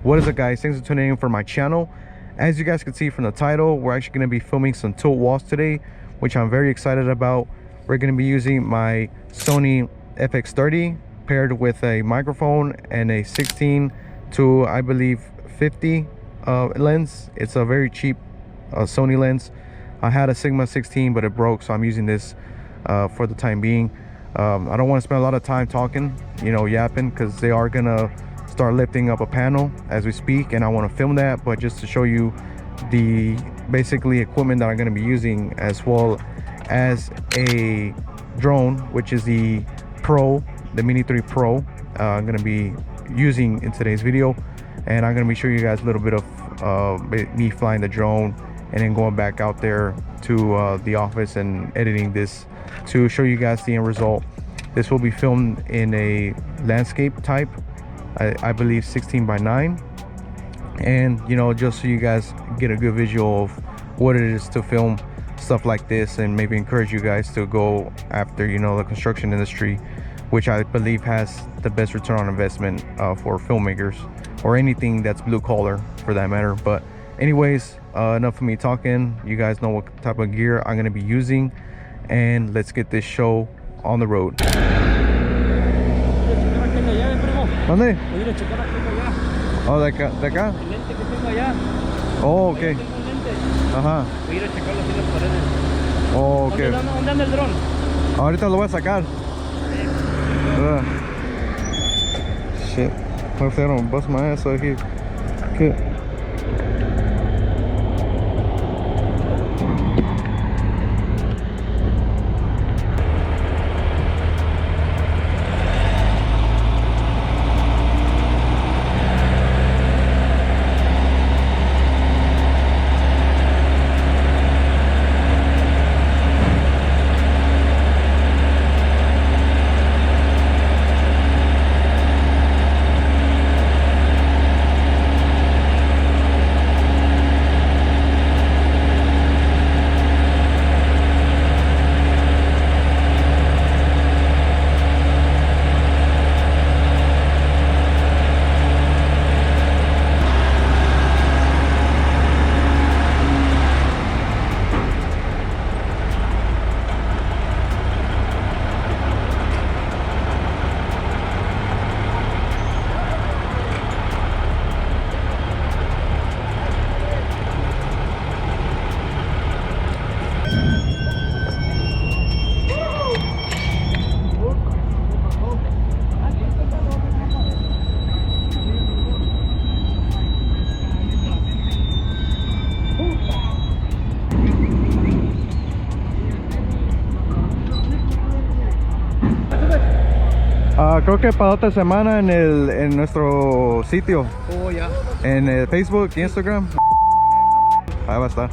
What is up, guys? Thanks for tuning in for my channel. As you guys can see from the title, we're actually going to be filming some tilt walls today, which I'm very excited about. We're going to be using my Sony FX30 paired with a microphone and a 16 to, I believe, 50 lens. It's a very cheap Sony lens. I had a Sigma 16, but it broke, so I'm using this for the time being. I don't want to spend a lot of time talking, yapping, because they are gonna start lifting up a panel as we speak, and I want to film that. But just to show you the basically equipment that I'm going to be using, as well as a drone, which is the Mini 3 Pro, I'm going to be using in today's video. And I'm going to be showing you guys a little bit of me flying the drone and then going back out there to the office and editing this to show you guys the end result. This will be filmed in a landscape type, I believe 16:9, and just so you guys get a good visual of what it is to film stuff like this, and maybe encourage you guys to go after the construction industry, which I believe has the best return on investment for filmmakers, or anything that's blue collar for that matter. But anyways, enough of me talking. You guys know what type of gear I'm going to be using, and let's get this show on the road. ¿Dónde? Oh, de acá. ¿De acá? El lente que tengo allá. Oh, ok. Ajá. Voy a ir a checarlo así en las paredes. Oh, ok. ¿Dónde anda el dron? Ahorita lo voy a sacar. Shit. Hopefully I don't bust my ass out here. Okay. Creo que para otra semana en nuestro sitio. Oh, ya. En Facebook y Instagram. Ahí va a estar.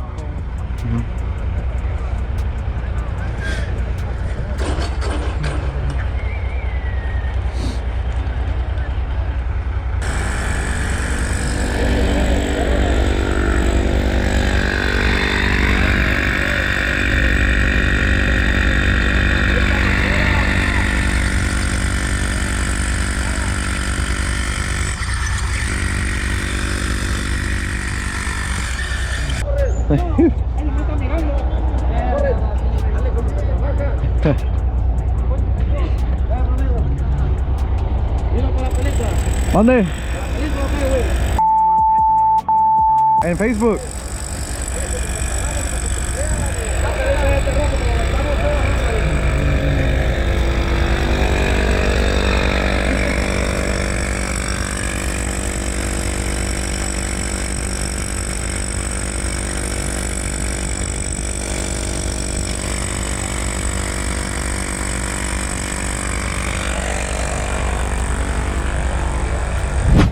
¿Dónde? En Facebook.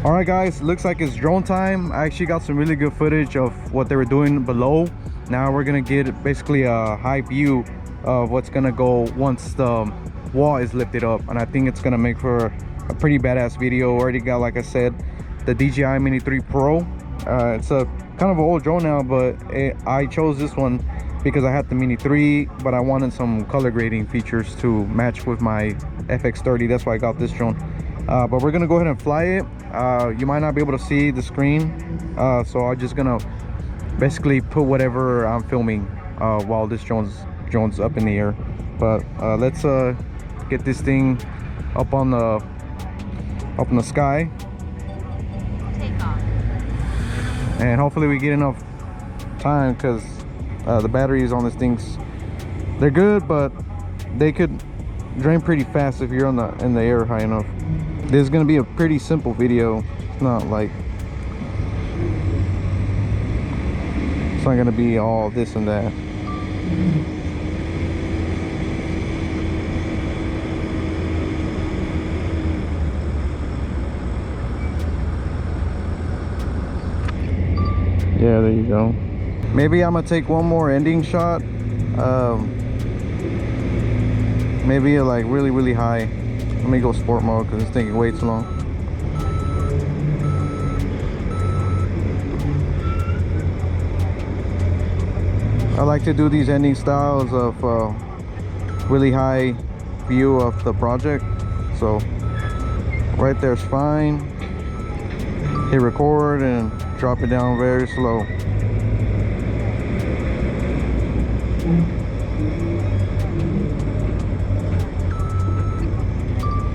Alright guys, looks like it's drone time. I actually got some really good footage of what they were doing below. Now we're gonna get basically a high view of what's gonna go once the wall is lifted up, and I think it's gonna make for a pretty badass video. Already got, like I said, the DJI Mini 3 Pro. It's a kind of an old drone now, but I chose this one because I had the Mini 3, but I wanted some color grading features to match with my FX30. That's why I got this drone. but we're gonna go ahead and fly it. You might not be able to see the screen, so I'm just gonna basically put whatever I'm filming while this drone's up in the air. But let's get this thing up on the sky, Take off. and hopefully we get enough time, because the batteries on this things, they're good, but they could drain pretty fast if you're in the air high enough. This is gonna be a pretty simple video. It's not like, it's not gonna be all this and that. Yeah, there you go. Maybe I'm gonna take one more ending shot. Maybe like really high. Let me go sport mode because it's taking way too long. I like to do these ending styles of really high view of the project. So right there's fine. Hit record and drop it down very slow.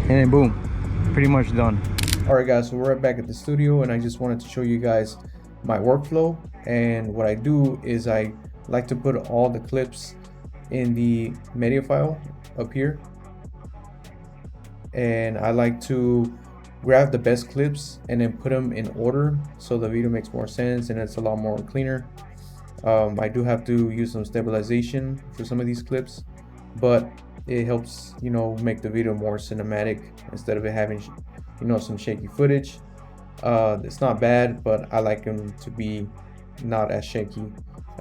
And then boom, pretty much done. All right guys, so we're right back at the studio, and I just wanted to show you guys my workflow. And what I do is I like to put all the clips in the media file up here, and I like to grab the best clips and then put them in order so the video makes more sense and it's a lot more cleaner. I do have to use some stabilization for some of these clips, but it helps, you know, make the video more cinematic instead of it having, you know, some shaky footage. It's not bad, but I like them to be not as shaky,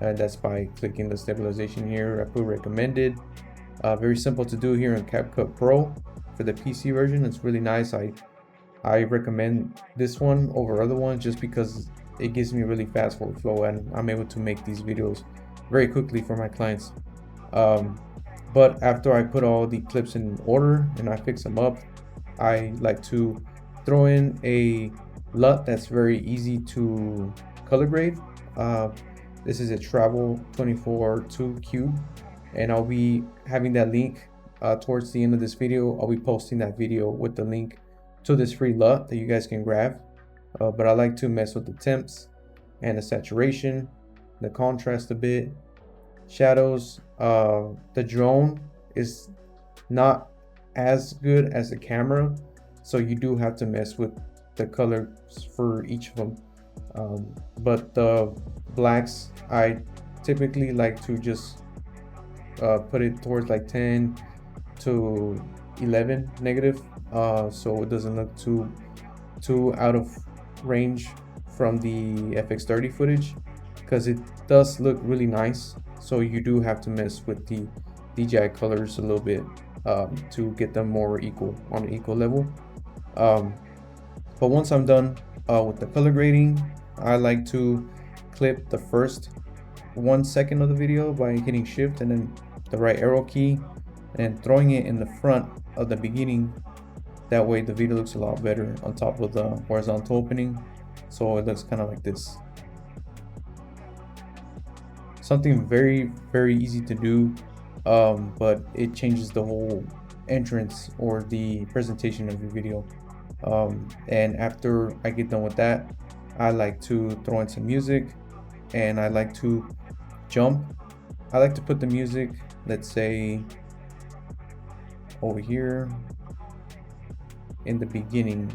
and that's by clicking the stabilization here. I put recommended. Very simple to do here in CapCut Pro for the PC version. It's really nice. I recommend this one over other ones just because it gives me really fast workflow and I'm able to make these videos very quickly for my clients. But after I put all the clips in order and I fix them up, I like to throw in a LUT that's very easy to color grade. This is a Travel 24-2 cube, and I'll be having that link towards the end of this video. I'll be posting that video with the link to this free LUT that you guys can grab. But I like to mess with the temps and the saturation, the contrast a bit, shadows. The drone is not as good as the camera, so you do have to mess with the colors for each of them. But the blacks, I typically like to just put it towards like 10 to 11 negative, so it doesn't look too out of range from the FX30 footage, because it does look really nice. So you do have to mess with the DJI colors a little bit to get them more equal, on an equal level. But once I'm done with the color grading, I like to clip the first 1 second of the video by hitting shift and then the right arrow key and throwing it in the front of the beginning. That way the video looks a lot better on top of the horizontal opening, so it looks kind of like this. Something very easy to do, but it changes the whole entrance or the presentation of your video. And after I get done with that, I like to throw in some music, and I like to jump. I like to put the music, let's say over here in the beginning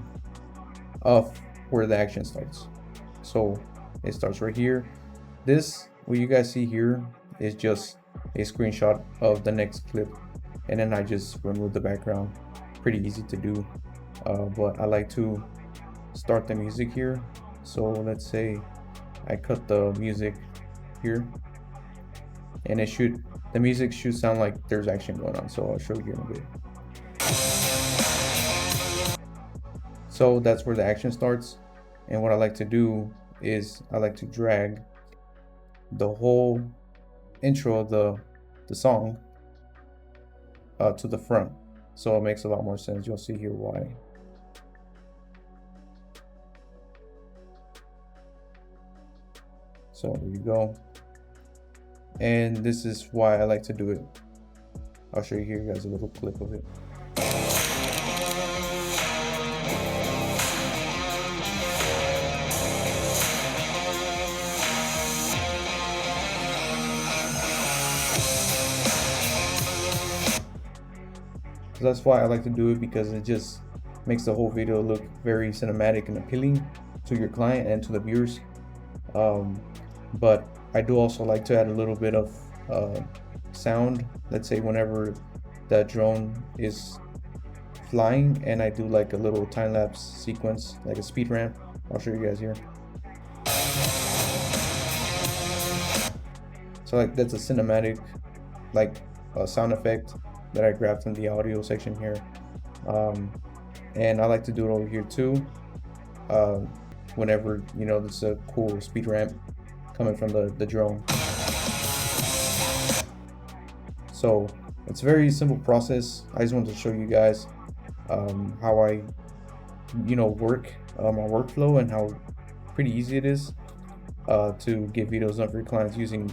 of where the action starts. So it starts right here. This, what you guys see here, is just a screenshot of the next clip, and then I just remove the background. Pretty easy to do, but I like to start the music here. So let's say I cut the music here, and the music should sound like there's action going on, so I'll show you in a bit. So that's where the action starts, and what I like to do is I like to drag the whole intro of the song to the front, so it makes a lot more sense. You'll see here why. So there you go. And this is why I like to do it. I'll show you here guys a little clip of it. So that's why I like to do it, because it just makes the whole video look very cinematic and appealing to your client and to the viewers. But I do also like to add a little bit of sound. Let's say whenever that drone is flying, and I do like a little time-lapse sequence, like a speed ramp. I'll show you guys here. So like that's a cinematic like sound effect that I grabbed from the audio section here. And I like to do it over here too, whenever, you know, there's a cool speed ramp coming from the drone. So it's a very simple process. I just wanted to show you guys how I, you know, work my workflow, and how pretty easy it is to get videos done for your clients using,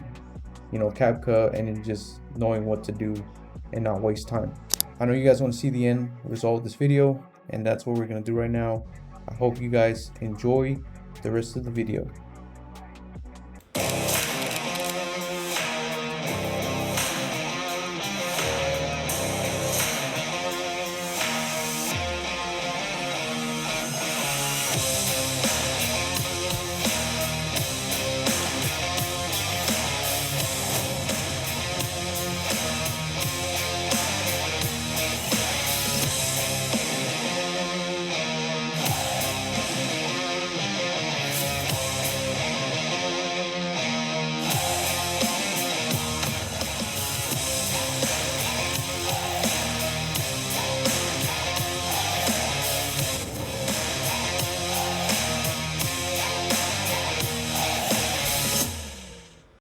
you know, CapCut, and then just knowing what to do and not waste time. I know you guys want to see the end result of this video, and that's what we're going to do right now. I hope you guys enjoy the rest of the video.